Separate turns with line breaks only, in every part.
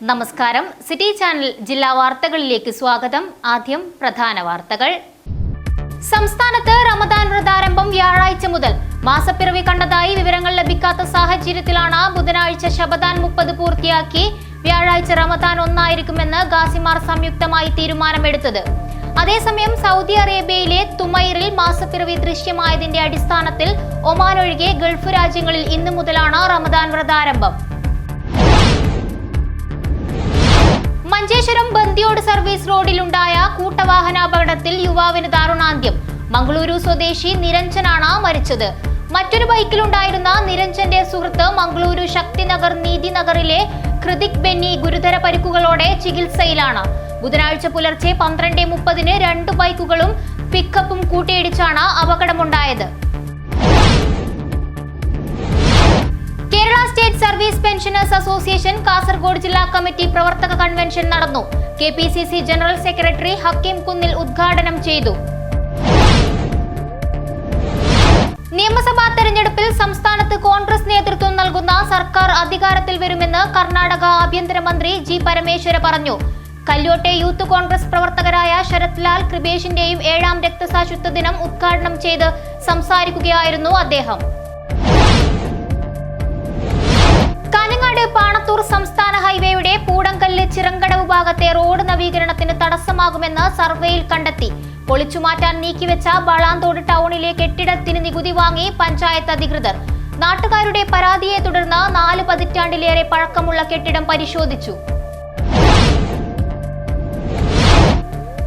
നമസ്കാരം. City channel ജില്ലാ വാർത്തകളിലേക്ക് സ്വാഗതം. ആദ്യം പ്രധാന വാർത്തകൾ. സംസ്ഥാനത്ത് റമദാൻ വ്രതാരംഭം വ്യാഴാഴ്ച മുതൽ. മാസപ്പിറവി കണ്ടതായി വിവരങ്ങൾ ലഭിക്കാത്ത സാഹചര്യത്തിലാണ് ബുധനാഴ്ച ശബദാൻ 30 പൂർത്തിയാക്കി വ്യാഴാഴ്ച റമദാൻ 1 ആയിരിക്കുമെന്ന് ഗാസിമാർ സംയുക്തമായി തീരുമാനമെടുത്തത്. അതേസമയം സൗദി അറേബ്യയിലെ തുമൈറിൽ മാസപ്പിറവി ദൃശ്യമായതിന്റെ അടിസ്ഥാനത്തിൽ ഒമാൻ ഒഴികെ ഗൾഫ് രാജ്യങ്ങളിൽ ഇന്നു മുതലാണ് റമദാൻ വ്രതാരംഭം. മഞ്ചേശ്വരം ബന്ദിയോട് സർവീസ് റോഡിലുണ്ടായ കൂട്ടവാഹനാപകടത്തിൽ യുവാവിന് ദാരുണാന്ത്യം. മംഗളൂരു സ്വദേശി നിരഞ്ജനാണ് മരിച്ചത്. മറ്റൊരു ബൈക്കിലുണ്ടായിരുന്ന നിരഞ്ജന്റെ സുഹൃത്ത് മംഗളൂരു ശക്തിനഗർ നീതിനഗറിലെ കൃതിക് ബെന്നി ഗുരുതര പരിക്കുകളോടെ ചികിത്സയിലാണ്. ബുധനാഴ്ച പുലർച്ചെ 12:30-ന് 2 ബൈക്കുകളും പിക്കപ്പും കൂട്ടിയിടിച്ചാണ് അപകടമുണ്ടായത്. Kerala state service pensioners association Kasaragod ജില്ലാ കമ്മിറ്റി പ്രവർത്തക കൺവെൻഷൻ നടന്നു. KPCC general secretary Hakeem Kunnil ഉദ്ഘാടനം ചെയ്തു. നിയമസഭാ തെരഞ്ഞെടുപ്പിൽ സംസ്ഥാനത്ത് കോൺഗ്രസ് നേതൃത്വം നൽകുന്ന സർക്കാർ അധികാരത്തിൽ വരുമെന്ന് കർണാടക ആഭ്യന്തരമന്ത്രി ജി പരമേശ്വര പറഞ്ഞു. കല്യോട്ടെ യൂത്ത് കോൺഗ്രസ് പ്രവർത്തകരായ ശരത് ലാൽ കൃപേഷിന്റെയും 7ാം രക്തസാക്ഷിത്വ ദിനം ഉദ്ഘാടനം ചെയ്ത് സംസാരിക്കുകയായിരുന്നു അദ്ദേഹം. കാഞ്ഞങ്ങാട് പാണത്തൂർ സംസ്ഥാന ഹൈവേയുടെ പൂടങ്കല്ല് ചിറങ്കടവ് ഭാഗത്തെ റോഡ് നവീകരണത്തിന് തടസ്സമാകുമെന്ന് സർവേയിൽ കണ്ടെത്തി. പൊളിച്ചുമാറ്റാൻ നീക്കിവെച്ച വളാന്തോട് ടൗണിലെ കെട്ടിടത്തിന് നികുതി വാങ്ങി പഞ്ചായത്ത് അധികൃതർ. നാട്ടുകാരുടെ പരാതിയെ തുടർന്ന് 4 പതിറ്റാണ്ടിലേറെ പഴക്കമുള്ള കെട്ടിടം പരിശോധിച്ചു.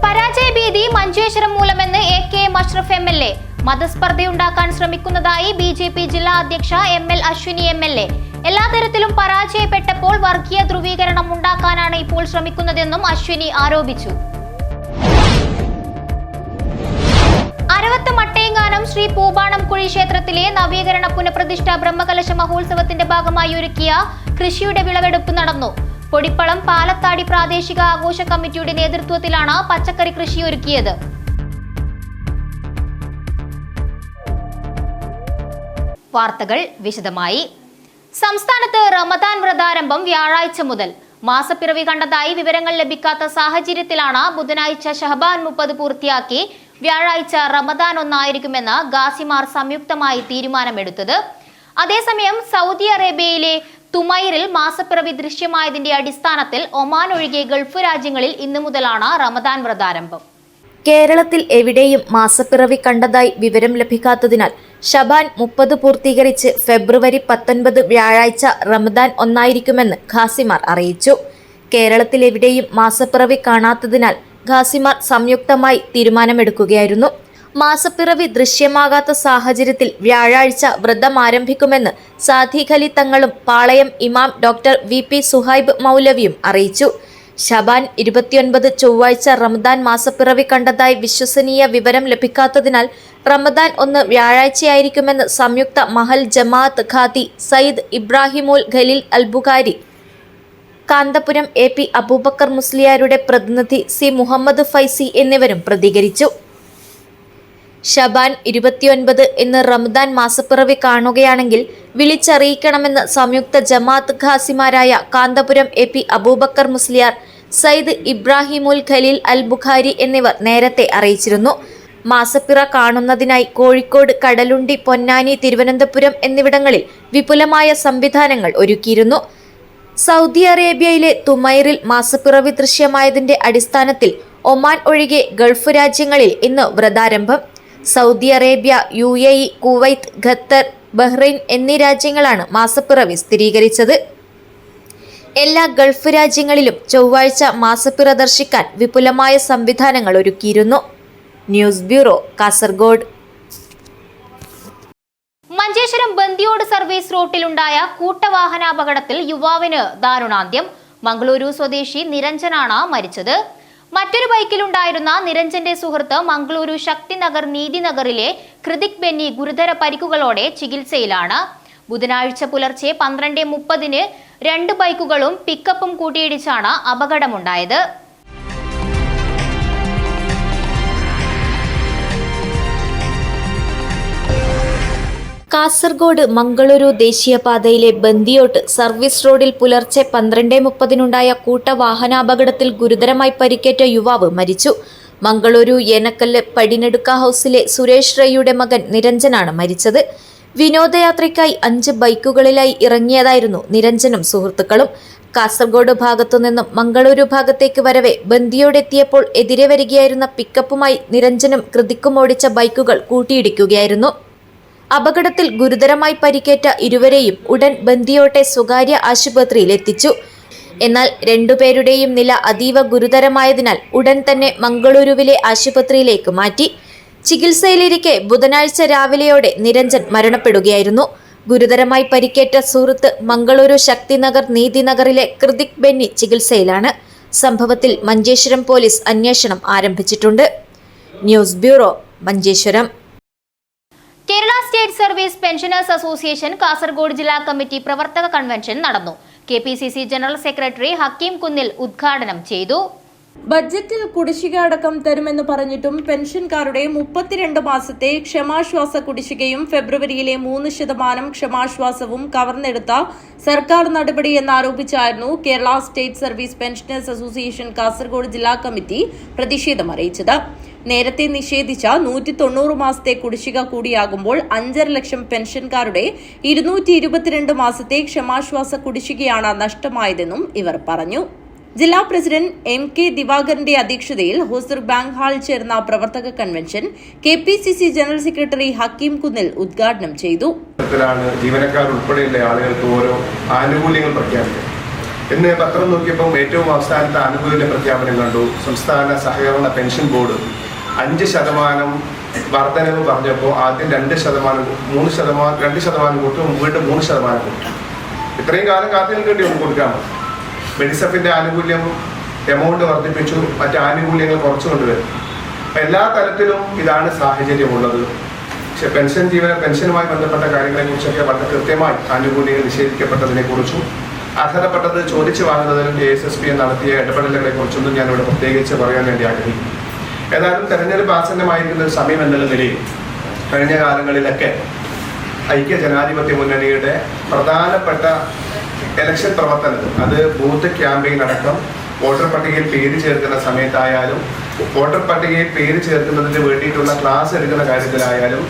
പരാജയഭീതി മഞ്ചേശ്വരം മൂലമെന്ന് AK അഷ്റഫ് MLA. മതസ്പർദ്ധയുണ്ടാക്കാൻ ശ്രമിക്കുന്നതായി BJP ജില്ലാ അധ്യക്ഷ ML അശ്വിനി MLA. എല്ലാ തരത്തിലും പരാജയപ്പെട്ടപ്പോൾ വർഗീയ ധ്രുവീകരണം ഉണ്ടാക്കാനാണ് ഇപ്പോൾ ശ്രമിക്കുന്നതെന്നും അശ്വിനി ആരോപിച്ചു. അരവത്ത് മട്ടയങ്ങാനം ശ്രീ പൂബാണംകുഴി ക്ഷേത്രത്തിലെ നവീകരണ പുനഃപ്രതിഷ്ഠ ബ്രഹ്മകലശ മഹോത്സവത്തിന്റെ ഭാഗമായി ഒരുക്കിയ കൃഷിയുടെ വിളവെടുപ്പ് നടന്നു. പൊടിപ്പളം പാലത്താടി പ്രാദേശിക ആഘോഷ കമ്മിറ്റിയുടെ നേതൃത്വത്തിലാണ് പച്ചക്കറി കൃഷി ഒരുക്കിയത്. വാർത്തകൾ വിശദമായി. സംസ്ഥാനത്ത് റമദാൻ വ്രതാരംഭം വ്യാഴാഴ്ച മുതൽ. മാസപ്പിറവി കണ്ടതായി വിവരങ്ങൾ ലഭിക്കാത്ത സാഹചര്യത്തിലാണ് ബുധനാഴ്ച ശഹബാൻ 30 പൂർത്തിയാക്കി വ്യാഴാഴ്ച റമദാൻ 1 ആയിരിക്കുമെന്ന് ഗാസിമാർ സംയുക്തമായി തീരുമാനമെടുത്തത്. അതേസമയം സൗദി അറേബ്യയിലെ തുമൈറിൽ മാസപ്പിറവി ദൃശ്യമായതിന്റെ അടിസ്ഥാനത്തിൽ ഒമാൻ ഒഴികെ ഗൾഫ് രാജ്യങ്ങളിൽ ഇന്നു മുതലാണ് റമദാൻ വ്രതാരംഭം.
കേരളത്തിൽ എവിടെയും മാസപ്പിറവി കണ്ടതായി വിവരം ലഭിക്കാത്തതിനാൽ ശബാൻ 30 പൂർത്തീകരിച്ച് ഫെബ്രുവരി 19 വ്യാഴാഴ്ച റമദാൻ 1 ആയിരിക്കുമെന്ന് ഖാസിമാർ അറിയിച്ചു. കേരളത്തിൽ എവിടെയും മാസപ്പിറവി കാണാത്തതിനാൽ ഖാസിമാർ സംയുക്തമായി തീരുമാനമെടുക്കുകയായിരുന്നു. മാസപ്പിറവി ദൃശ്യമാകാത്ത സാഹചര്യത്തിൽ വ്യാഴാഴ്ച വ്രതം ആരംഭിക്കുമെന്ന് സാദിഖ് അലി തങ്ങളും പാളയം ഇമാം ഡോക്ടർ VP സുഹൈബ് മൗലവിയും അറിയിച്ചു. ശബാൻ 29 ചൊവ്വാഴ്ച റമദാൻ മാസപ്പിറവി കണ്ടതായി വിശ്വസനീയ വിവരം ലഭിക്കാത്തതിനാൽ റമദാൻ 1 വ്യാഴാഴ്ചയായിരിക്കുമെന്ന് സംയുക്ത മഹൽ ജമാഅത്ത് ഖാദി സയ്യിദ് ഇബ്രാഹിമുൽ ഖലീൽ അൽബുഖാരി, കാന്തപുരം AP അബൂബക്കർ മുസ്ലിയാരുടെ പ്രതിനിധി C മുഹമ്മദ് ഫൈസി എന്നിവരും പ്രതികരിച്ചു. ശബാൻ 29 ഇന്ന് റമദാൻ മാസപ്പിറവി കാണുകയാണെങ്കിൽ വിളിച്ചറിയിക്കണമെന്ന് സംയുക്ത ജമാഅത്ത് ഖാസിമാരായ കാന്തപുരം AP അബൂബക്കർ മുസ്ലിയാർ, സയ്യിദ് ഇബ്രാഹിമുൽ ഖലീൽ അൽ ബുഖാരി എന്നിവർ നേരത്തെ അറിയിച്ചിരുന്നു. മാസപ്പിറ കാണുന്നതിനായി കോഴിക്കോട്, കടലുണ്ടി, പൊന്നാനി, തിരുവനന്തപുരം എന്നിവിടങ്ങളിൽ വിപുലമായ സംവിധാനങ്ങൾ ഒരുക്കിയിരുന്നു. സൗദി അറേബ്യയിലെ തുമൈറിൽ മാസപ്പിറവി ദൃശ്യമായതിന്റെ അടിസ്ഥാനത്തിൽ ഒമാൻ ഒഴികെ ഗൾഫ് രാജ്യങ്ങളിൽ ഇന്ന് വ്രതാരംഭം. Saudi Arabia, UAE, Kuwait, Qatar, Bahrain എന്നീ രാജ്യങ്ങളാണ് മാസപ്പിറവി സ്ഥിരീകരിച്ചത്. എല്ലാ ഗൾഫ് രാജ്യങ്ങളിലും ചൊവ്വാഴ്ച മാസപ്പിറ ദർശിക്കാൻ വിപുലമായ സംവിധാനങ്ങൾ ഒരുക്കിയിരുന്നു. News bureau, Kasaragod.
Manjeshwaram Bandiyod service റോഡിലുണ്ടായ കൂട്ടവാഹനാപകടത്തിൽ യുവാവിന് ദാരുണാന്ത്യം. മംഗളൂരു സ്വദേശി നിരഞ്ജനാണ് മരിച്ചത്. മറ്റൊരു ബൈക്കിലുണ്ടായിരുന്ന നിരഞ്ജന്റെ സുഹൃത്ത് മംഗളൂരു ശക്തിനഗർ നീതിനഗറിലെ കൃതിക് ബെന്നി ഗുരുതര പരിക്കുകളോടെ ചികിത്സയിലാണ്. ബുധനാഴ്ച പുലർച്ചെ 12:30-ന് 2 ബൈക്കുകളും പിക്കപ്പും കൂട്ടിയിടിച്ചാണ് അപകടമുണ്ടായത്.
കാസർഗോഡ് മംഗളൂരു ദേശീയപാതയിലെ ബന്ദിയോട്ട് സർവീസ് റോഡിൽ പുലർച്ചെ 12:30 കൂട്ടവാഹനാപകടത്തിൽ ഗുരുതരമായി പരിക്കേറ്റ യുവാവ് മരിച്ചു. മംഗളൂരു ഏനക്കല്ല് പടിനെടുക്ക ഹൌസിലെ സുരേഷ് റൈയുടെ മകൻ നിരഞ്ജനാണ് മരിച്ചത്. വിനോദയാത്രയ്ക്കായി 5 ബൈക്കുകളിലായി ഇറങ്ങിയതായിരുന്നു നിരഞ്ജനും സുഹൃത്തുക്കളും. കാസർഗോഡ് ഭാഗത്തുനിന്നും മംഗളൂരു ഭാഗത്തേക്ക് വരവെ ബന്ദിയോടെത്തിയപ്പോൾ എതിരെ വരികയായിരുന്ന പിക്കപ്പുമായി നിരഞ്ജനും കൃതിക്കും ഓടിച്ച ബൈക്കുകൾ കൂട്ടിയിടിക്കുകയായിരുന്നു. അപകടത്തിൽ ഗുരുതരമായി പരിക്കേറ്റ ഇരുവരെയും ഉടൻ ബന്ദിയോട്ടെ സ്വകാര്യ ആശുപത്രിയിൽ എത്തിച്ചു. എന്നാൽ രണ്ടുപേരുടെയും നില അതീവ ഗുരുതരമായതിനാൽ ഉടൻ തന്നെ മംഗളൂരുവിലെ ആശുപത്രിയിലേക്ക് മാറ്റി. ചികിത്സയിലിരിക്കെ ബുധനാഴ്ച രാവിലെയോടെ നിരഞ്ജൻ മരണപ്പെടുകയായിരുന്നു. ഗുരുതരമായി പരിക്കേറ്റ സുഹൃത്ത് മംഗളൂരു ശക്തിനഗർ നീതിനഗറിലെ കൃതിക് ബെന്നി ചികിത്സയിലാണ്. സംഭവത്തിൽ മഞ്ചേശ്വരം പോലീസ് അന്വേഷണം ആരംഭിച്ചിട്ടുണ്ട്. News bureau, Manjeshwaram.
Kerala state service pensioners association Kasaragod ജില്ലാ കമ്മിറ്റി പ്രവർത്തക കൺവെൻഷൻ നടന്നു. KPCC general secretary Hakeem Kunnil ഉദ്ഘാടനം ചെയ്തു.
ബജറ്റിൽ കുടിശ്ശിക അടക്കം തരുമെന്ന് പറഞ്ഞിട്ടും പെൻഷൻകാരുടെ 32 മാസത്തെ ക്ഷമാശ്വാസ കുടിശ്ശികയും ഫെബ്രുവരിയിലെ 3% ക്ഷമാശ്വാസവും കവർന്നെടുത്ത സർക്കാർ നടപടി എന്നാരോപിച്ചായിരുന്നു Kerala state service pensioners association Kasaragod ജില്ലാ കമ്മിറ്റി പ്രതിഷേധം അറിയിച്ചത്. നേരത്തെ നിഷേധിച്ച 190 മാസത്തെ കുടിശ്ശിക കൂടിയാകുമ്പോൾ 5.5 ലക്ഷം പെൻഷൻകാരുടെ 222 മാസത്തെ ക്ഷമാശ്വാസ കുടിശ്ശികയാണ് നഷ്ടമായതെന്നും ഇവർ പറഞ്ഞു. ജില്ലാ പ്രസിഡന്റ് MK ദിവാകരന്റെ അധ്യക്ഷതയിൽ ഹോസർ ബാങ്ക് ഹാളിൽ ചേർന്ന പ്രവർത്തക convention KPCC general secretary Hakeem Kunnil ഉദ്ഘാടനം ചെയ്തു.
ജീവനക്കാർ ഉൾപ്പെടെയുള്ള ആളുകൾക്ക് ഓരോ ആനുകൂല്യങ്ങൾ പ്രഖ്യാപിക്കും. ഇന്ന് പത്രം നോക്കിയപ്പോൾ ഏറ്റവും അവസാനത്തെ ആനുകൂല്യ പ്രഖ്യാപനം കണ്ടു. സംസ്ഥാന സഹകരണ പെൻഷൻ ബോർഡ് 5% വർധനവ് പറഞ്ഞപ്പോൾ ആദ്യം 2%, 3%, 2% കൂട്ടും, വീണ്ടും 3% കൂട്ടും. ഇത്രയും കാലം കാത്തു നിൽക്കേണ്ടി ഒന്ന് കൊടുക്കാമോ? മെഡിസഫിന്റെ ആനുകൂല്യം എമൗണ്ട് വർദ്ധിപ്പിച്ചു, മറ്റ് ആനുകൂല്യങ്ങൾ കുറച്ചു കൊണ്ടുവരും. എല്ലാ തലത്തിലും ഇതാണ് സാഹചര്യമുള്ളത്. പക്ഷെ പെൻഷനുമായി ബന്ധപ്പെട്ട കാര്യങ്ങളെക്കുറിച്ചൊക്കെ വളരെ കൃത്യമായി ആനുകൂല്യങ്ങൾ നിഷേധിക്കപ്പെട്ടതിനെക്കുറിച്ചും അർഹതപ്പെട്ടത് ചോദിച്ചു വാങ്ങുന്നതിനും ASSP നടത്തിയ ഇടപെടലുകളെ കുറിച്ചൊന്നും ഞാനിവിടെ പ്രത്യേകിച്ച് പറയാൻ വേണ്ടി ആഗ്രഹിക്കുന്നു. ഏതായാലും തെരഞ്ഞെടുപ്പ് ആസന്നമായിരിക്കുന്ന ഒരു സമയം എന്നുള്ള നിലയിൽ കഴിഞ്ഞ കാലങ്ങളിലൊക്കെ ഐക്യ ജനാധിപത്യ മുന്നണിയുടെ പ്രധാനപ്പെട്ട ഇലക്ഷൻ പ്രവർത്തനത്തിൽ, അത് ബൂത്ത് ക്യാമ്പയിൻ അടക്കം വോട്ടർ പട്ടികയിൽ പേര് ചേർക്കുന്ന സമയത്തായാലും വോട്ടർ പട്ടികയിൽ പേര് ചേർക്കുന്നതിന് വേണ്ടിയിട്ടുള്ള ക്ലാസ് എടുക്കുന്ന കാര്യത്തിലായാലും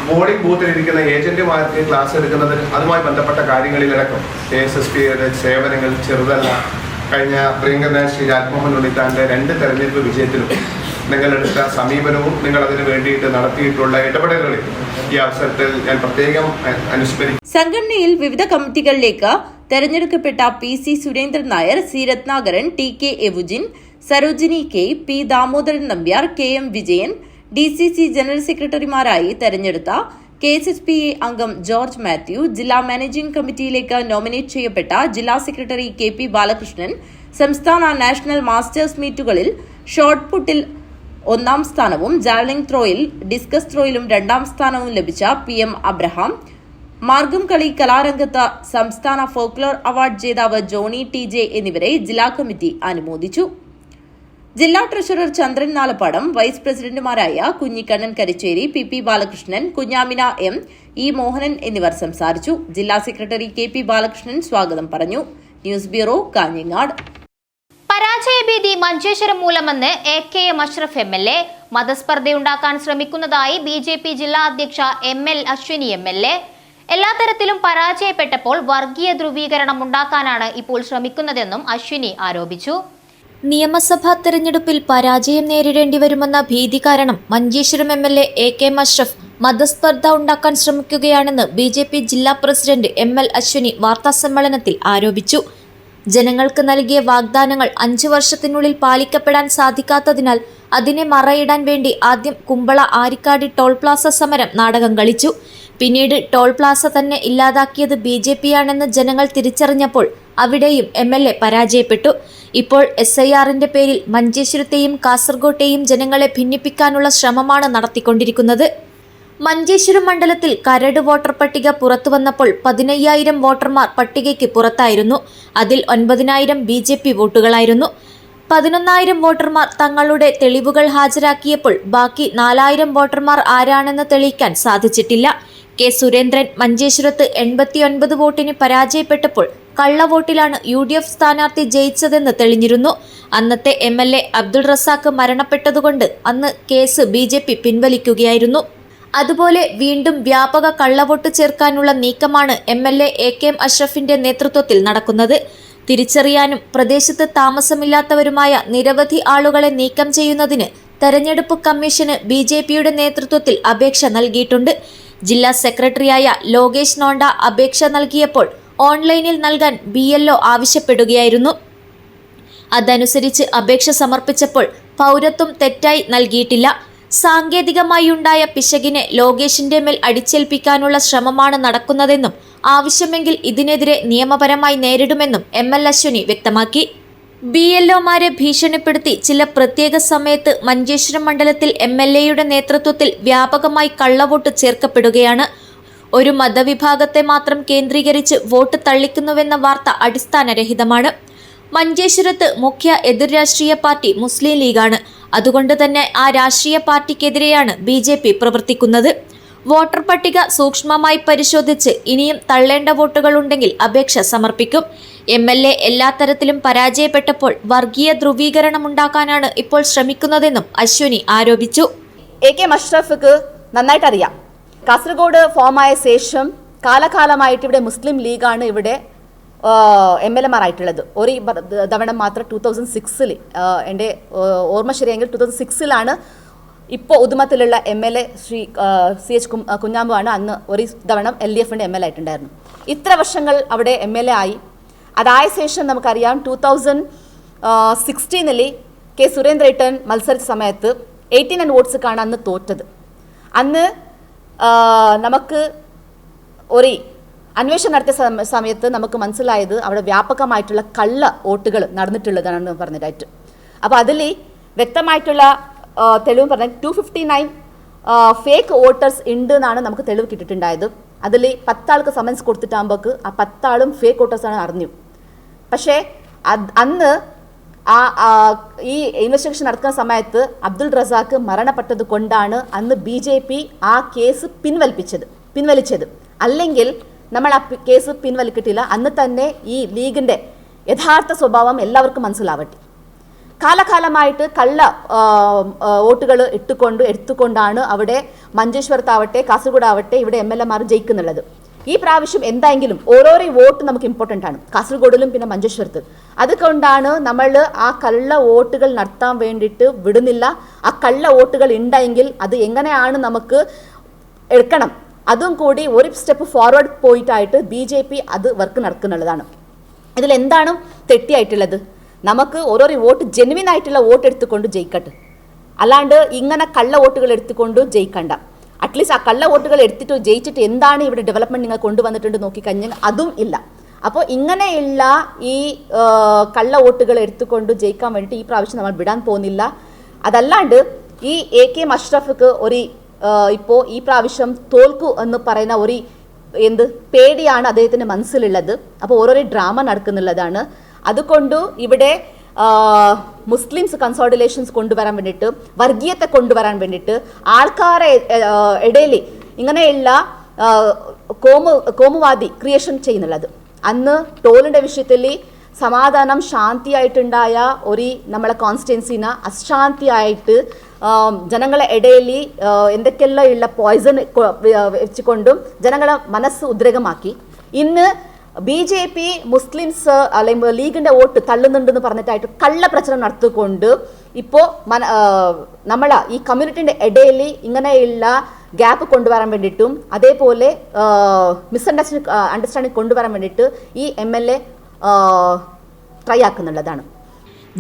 പോളിംഗ് ബൂത്തിലിരിക്കുന്ന ഏജന്റുമാർക്ക് ക്ലാസ് എടുക്കുന്നതിന് അതുമായി ബന്ധപ്പെട്ട കാര്യങ്ങളിലടക്കം ASSPയുടെ സേവനങ്ങൾ ചെറുതല്ല. കഴിഞ്ഞ പ്രിയങ്കരനായ ശ്രീ രാജ്മോഹൻ ഉണ്ണിത്താന്റെ 2 തെരഞ്ഞെടുപ്പ് വിജയത്തിലും നിങ്ങളെടുത്ത സമീപനവും നിങ്ങൾ അതിനു വേണ്ടിയിട്ട് നടത്തിയിട്ടുള്ള ഇടപെടലുകളിൽ ഈ അവസരത്തിൽ ഞാൻ പ്രത്യേകം അനുസ്മരിക്കും.
സംഘടനയിൽ വിവിധ കമ്മിറ്റികളിലേക്ക് തെരഞ്ഞെടുക്കപ്പെട്ട PC Surendran Nair, C Ratnakaran, TK Eugene, Sarojini K, P Damodaran Nambiar, KM Vijayan, DCC general സെക്രട്ടറിമാരായി തെരഞ്ഞെടുത്ത KSSPA അംഗം ജോർജ് മാത്യു, ജില്ലാ മാനേജിംഗ് കമ്മിറ്റിയിലേക്ക് നോമിനേറ്റ് ചെയ്യപ്പെട്ട ജില്ലാ സെക്രട്ടറി KP ബാലകൃഷ്ണൻ, സംസ്ഥാന നാഷണൽ മാസ്റ്റേഴ്സ് മീറ്റുകളിൽ ഷോട്ട് പുട്ടിൽ 1ാം സ്ഥാനവും ജാവലിംഗ് ത്രോയിൽ, ഡിസ്കസ് ത്രോയിലും 2ാം സ്ഥാനവും ലഭിച്ച PM അബ്രഹാം, മാർഗം കളി കലാരംഗത്ത് സംസ്ഥാന ഫോക്ലോർ അവാർഡ് ജേതാവ് ജോണി TJ എന്നിവരെ ജില്ലാ കമ്മിറ്റി അനുമോദിച്ചു. ജില്ലാ ട്രഷറർ ചന്ദ്രൻ നാലപ്പാടം, വൈസ് പ്രസിഡന്റുമാരായ Kunhikannan Karichery, PP Balakrishnan, Kunjamina M, E Mohanan എന്നിവർ സംസാരിച്ചു. ജില്ലാ സെക്രട്ടറി KP ബാലകൃഷ്ണൻ സ്വാഗതം പറഞ്ഞു. News bureau, Kanhangad.
പരാജയഭീതി മഞ്ചേശ്വരം മൂലമെന്ന് AKM അഷ്റഫ് MLA. മതസ്പർദ്ധയുണ്ടാക്കാൻ ശ്രമിക്കുന്നതായി BJP ജില്ലാ അധ്യക്ഷ ML അശ്വിനി MLA. എല്ലാ തരത്തിലും പരാജയപ്പെട്ടപ്പോൾ വർഗീയ ധ്രുവീകരണം ഉണ്ടാക്കാനാണ് ഇപ്പോൾ ശ്രമിക്കുന്നതെന്നും അശ്വിനി ആരോപിച്ചു.
നിയമസഭാ തെരഞ്ഞെടുപ്പിൽ പരാജയം നേരിടേണ്ടി വരുമെന്ന ഭീതി കാരണം മഞ്ചേശ്വരം MLA AKM അഷ്റഫ് മതസ്പർദ്ധ ഉണ്ടാക്കാൻ ശ്രമിക്കുകയാണെന്ന് BJP ജില്ലാ പ്രസിഡന്റ് ML അശ്വിനി വാർത്താസമ്മേളനത്തിൽ ആരോപിച്ചു. ജനങ്ങൾക്ക് നൽകിയ വാഗ്ദാനങ്ങൾ 5 വർഷത്തിനുള്ളിൽ പാലിക്കപ്പെടാൻ സാധിക്കാത്തതിനാൽ അതിനെ മറയിടാൻ വേണ്ടി ആദ്യം കുമ്പള ആരിക്കാടി ടോൾ പ്ലാസ സമരം നാടകം കളിച്ചു. പിന്നീട് ടോൾ പ്ലാസ തന്നെ ഇല്ലാതാക്കിയത് BJP ആണെന്ന് ജനങ്ങൾ തിരിച്ചറിഞ്ഞപ്പോൾ അവിടെയും MLA പരാജയപ്പെട്ടു. ഇപ്പോൾ SIRന്റെ പേരിൽ മഞ്ചേശ്വരത്തെയും കാസർഗോട്ടെയും ജനങ്ങളെ ഭിന്നിപ്പിക്കാനുള്ള ശ്രമമാണ് നടത്തിക്കൊണ്ടിരിക്കുന്നത്. മഞ്ചേശ്വരം മണ്ഡലത്തിൽ കരട് വോട്ടർ പട്ടിക പുറത്തുവന്നപ്പോൾ 15,000 വോട്ടർമാർ പട്ടികയ്ക്ക് പുറത്തായിരുന്നു. അതിൽ 9,000 BJP വോട്ടുകളായിരുന്നു. 11,000 വോട്ടർമാർ തങ്ങളുടെ തെളിവുകൾ ഹാജരാക്കിയപ്പോൾ ബാക്കി 4,000 വോട്ടർമാർ ആരാണെന്ന് തെളിയിക്കാൻ സാധിച്ചിട്ടില്ല. കെ സുരേന്ദ്രൻ മഞ്ചേശ്വരത്ത് 89 വോട്ടിന് പരാജയപ്പെട്ടപ്പോൾ കള്ളവോട്ടിലാണ് UDF സ്ഥാനാർത്ഥി ജയിച്ചതെന്ന് തെളിഞ്ഞിരുന്നു. അന്നത്തെ MLA അബ്ദുൾ റസാഖ് മരണപ്പെട്ടതുകൊണ്ട് അന്ന് കേസ് BJP പിൻവലിക്കുകയായിരുന്നു. അതുപോലെ വീണ്ടും വ്യാപക കള്ളവോട്ട് ചേർക്കാനുള്ള നീക്കമാണ് MLA AKM അഷ്റഫിന്റെ നേതൃത്വത്തിൽ നടക്കുന്നത്. തിരിച്ചറിയാനും പ്രദേശത്ത് താമസമില്ലാത്തവരുമായ നിരവധി ആളുകളെ നീക്കം ചെയ്യുന്നതിന് തെരഞ്ഞെടുപ്പ് കമ്മീഷന് BJPയുടെ നേതൃത്വത്തിൽ അപേക്ഷ നൽകിയിട്ടുണ്ട്. ജില്ലാ സെക്രട്ടറിയായ ലോകേഷ് നോണ്ട അപേക്ഷ നൽകിയപ്പോൾ ഓൺലൈനിൽ നൽകാൻ BLO ആവശ്യപ്പെടുകയായിരുന്നു. അതനുസരിച്ച് അപേക്ഷ സമർപ്പിച്ചപ്പോൾ പൗരത്വം തെറ്റായി നൽകിയിട്ടില്ല. സാങ്കേതികമായുണ്ടായ പിശകിനെ ലോകേഷിന്റെ മേൽ അടിച്ചേൽപ്പിക്കാനുള്ള ശ്രമമാണ് നടക്കുന്നതെന്നും ആവശ്യമെങ്കിൽ ഇതിനെതിരെ നിയമപരമായി നേരിടുമെന്നും ML അശ്വിനി വ്യക്തമാക്കി. BLOമാരെ ഭീഷണിപ്പെടുത്തി ചില പ്രത്യേക സമയത്ത് മഞ്ചേശ്വരം മണ്ഡലത്തിൽ MLAയുടെ നേതൃത്വത്തിൽ വ്യാപകമായി കള്ളവോട്ട് ചേർക്കപ്പെടുകയാണ്. ഒരു മതവിഭാഗത്തെ മാത്രം കേന്ദ്രീകരിച്ച് വോട്ട് തള്ളിക്കുന്നുവെന്ന വാർത്ത അടിസ്ഥാനരഹിതമാണ്. മഞ്ചേശ്വരത്ത് മുഖ്യ എതിർ രാഷ്ട്രീയ പാർട്ടി മുസ്ലിം ലീഗാണ്. അതുകൊണ്ട് തന്നെ ആ രാഷ്ട്രീയ പാർട്ടിക്കെതിരെയാണ് BJP പ്രവർത്തിക്കുന്നത്. വോട്ടർ പട്ടിക സൂക്ഷ്മമായി പരിശോധിച്ച് ഇനിയും തള്ളേണ്ട വോട്ടുകളുണ്ടെങ്കിൽ അപേക്ഷ സമർപ്പിക്കും. MLA എല്ലാ തരത്തിലും പരാജയപ്പെട്ടപ്പോൾ വർഗീയ ധ്രുവീകരണമുണ്ടാക്കാനാണ് ഇപ്പോൾ ശ്രമിക്കുന്നതെന്നും അശ്വിനി ആരോപിച്ചു.
AKM അഷ്റഫിക്ക് നന്നായിട്ട് അറിയാം. കാസർഗോഡ് ഫോമായ ശേഷം കാലകാലമായിട്ട് ഇവിടെ മുസ്ലിം ലീഗാണ് ഇവിടെ MLAമാരായിട്ടുള്ളത്. ഒരു തവണ മാത്രം 2006 എൻ്റെ ഓർമ്മ ശരിയെങ്കിൽ 2006 ഇപ്പോൾ ഉദുമത്തിലുള്ള MLA ശ്രീ CH കുഞ്ഞാമ്പുവാണ് അന്ന് ഒരു തവണ LDFന്റെ MLA ആയിട്ടുണ്ടായിരുന്നു. ഇത്ര വർഷങ്ങൾ അവിടെ MLA ആയി. അതായ ശേഷം നമുക്കറിയാം 2016 കെ സുരേന്ദ്രേട്ടൻ മത്സരിച്ച സമയത്ത് 89 വോട്ട്സിക്കാണ് അന്ന് തോറ്റത്. അന്ന് നമുക്ക് ഒരു അന്വേഷണം നടത്തിയ സമയത്ത് നമുക്ക് മനസ്സിലായത് അവിടെ വ്യാപകമായിട്ടുള്ള കള്ള വോട്ടുകൾ നടന്നിട്ടുള്ളതാണെന്ന് പറഞ്ഞിട്ടായിട്ട്. അപ്പോൾ അതിൽ വ്യക്തമായിട്ടുള്ള തെളിവ് പറഞ്ഞാൽ 259 ഫേക്ക് വോട്ടേഴ്സ് ഉണ്ട് എന്നാണ് നമുക്ക് തെളിവ് കിട്ടിയിട്ടുണ്ടായത്. അതിൽ 10 ആൾക്ക് സമൻസ് കൊടുത്തിട്ടാകുമ്പോൾ ആ 10 ആളും ഫേക്ക് വോട്ടേഴ്സാണ് അറിഞ്ഞു. പക്ഷേ അന്ന് ഈ ഇൻവെസ്റ്റിഗേഷൻ നടക്കുന്ന സമയത്ത് അബ്ദുൾ റസാഖ് മരണപ്പെട്ടത് കൊണ്ടാണ് അന്ന് BJP ആ കേസ് പിൻവലിച്ചത്. അല്ലെങ്കിൽ നമ്മൾ ആ കേസ് പിൻവലിക്കിട്ടില്ല. അന്ന് തന്നെ ഈ ലീഗിൻ്റെ യഥാർത്ഥ സ്വഭാവം എല്ലാവർക്കും മനസ്സിലാവട്ടെ. കാലകാലമായിട്ട് കള്ള വോട്ടുകൾ എടുത്തുകൊണ്ടാണ് അവിടെ മഞ്ചേശ്വരത്താവട്ടെ കാസർഗോഡാവട്ടെ ഇവിടെ MLAമാർ ജയിക്കുന്നുള്ളത്. ഈ പ്രാവശ്യം എന്തായെങ്കിലും ഓരോരോ വോട്ട് നമുക്ക് ഇമ്പോർട്ടൻ്റ് ആണ്, കാസർഗോഡിലും പിന്നെ മഞ്ചേശ്വരത്ത്. അതുകൊണ്ടാണ് നമ്മൾ ആ കള്ള വോട്ടുകൾ നടത്താൻ വേണ്ടിയിട്ട് വിടുന്നില്ല. ആ കള്ള വോട്ടുകൾ ഉണ്ടെങ്കിൽ അത് എങ്ങനെയാണ് നമുക്ക് എടുക്കണം, അതും കൂടി ഒരു സ്റ്റെപ്പ് ഫോർവേഡ് പോയിട്ടായിട്ട് BJP അത് വർക്ക് നടക്കുന്നുള്ളതാണ്. ഇതിലെന്താണ് തെറ്റിയായിട്ടുള്ളത്? നമുക്ക് ഓരോരോ വോട്ട് ജെനുവിൻ ആയിട്ടുള്ള വോട്ട് എടുത്തുകൊണ്ട് ജയിക്കട്ടെ, അല്ലാണ്ട് ഇങ്ങനെ കള്ള വോട്ടുകൾ എടുത്തുകൊണ്ട് ജയിക്കണ്ട. അറ്റ്ലീസ്റ്റ് ആ കള്ള വോട്ടുകൾ എടുത്തിട്ട് ജയിച്ചിട്ട് എന്താണ് ഇവിടെ ഡെവലപ്മെൻറ്റ് നിങ്ങൾ കൊണ്ടുവന്നിട്ടുണ്ട് നോക്കിക്കഴിഞ്ഞാൽ അതും ഇല്ല. അപ്പോൾ ഇങ്ങനെയുള്ള ഈ കള്ള വോട്ടുകൾ എടുത്തുകൊണ്ട് ജയിക്കാൻ വേണ്ടിയിട്ട് ഈ പ്രാവശ്യം നമ്മൾ വിടാൻ പോകുന്നില്ല. അതല്ലാണ്ട് ഈ AKM അഷ്റഫിക്ക് ഒരു ഇപ്പോൾ ഈ പ്രാവശ്യം തോൽക്കൂ എന്ന് പറയുന്ന ഒരു പേടിയാണ് അദ്ദേഹത്തിൻ്റെ മനസ്സിലുള്ളത്. അപ്പോൾ ഓരോരോ ഡ്രാമ നടക്കുന്നുള്ളതാണ്. അതുകൊണ്ട് ഇവിടെ മുസ്ലിംസ് കൺസോളിഡേഷൻസ് കൊണ്ടുവരാൻ വേണ്ടിയിട്ട്, വർഗീയത്തെ കൊണ്ടുവരാൻ വേണ്ടിയിട്ട്, ആൾക്കാരെ ഇടയിൽ ഇങ്ങനെയുള്ള കോമുവാദി ക്രിയേഷൻ ചെയ്യുന്നുള്ളത്. അന്ന് ടോളിൻ്റെ വിഷയത്തിൽ സമാധാനം ശാന്തിയായിട്ടുണ്ടായ ഒരു നമ്മളെ കോൺസ്റ്റിറ്റ്യുവൻസിനെ അശാന്തിയായിട്ട് ജനങ്ങളെ ഇടയിൽ എന്തൊക്കെയെല്ലാം ഉള്ള പോയ്സൺ വെച്ചുകൊണ്ടും ജനങ്ങളെ മനസ്സ് ഉദ്രേകമാക്കി. ഇന്ന് BJP മുസ്ലിംസ് അല്ലെങ്കിൽ ലീഗിൻ്റെ വോട്ട് തള്ളുന്നുണ്ടെന്ന് പറഞ്ഞിട്ടായിട്ട് കള്ള പ്രചരണം നടത്തിക്കൊണ്ട് ഇപ്പോൾ നമ്മളെ ഈ കമ്മ്യൂണിറ്റിൻ്റെ ഇടയിൽ ഇങ്ങനെയുള്ള ഗ്യാപ്പ് കൊണ്ടുവരാൻ വേണ്ടിയിട്ടും അതേപോലെ അണ്ടർസ്റ്റാൻഡിങ് കൊണ്ടുവരാൻ വേണ്ടിയിട്ട് ഈ MLA ട്രൈ ആക്കുന്നുള്ളതാണ്.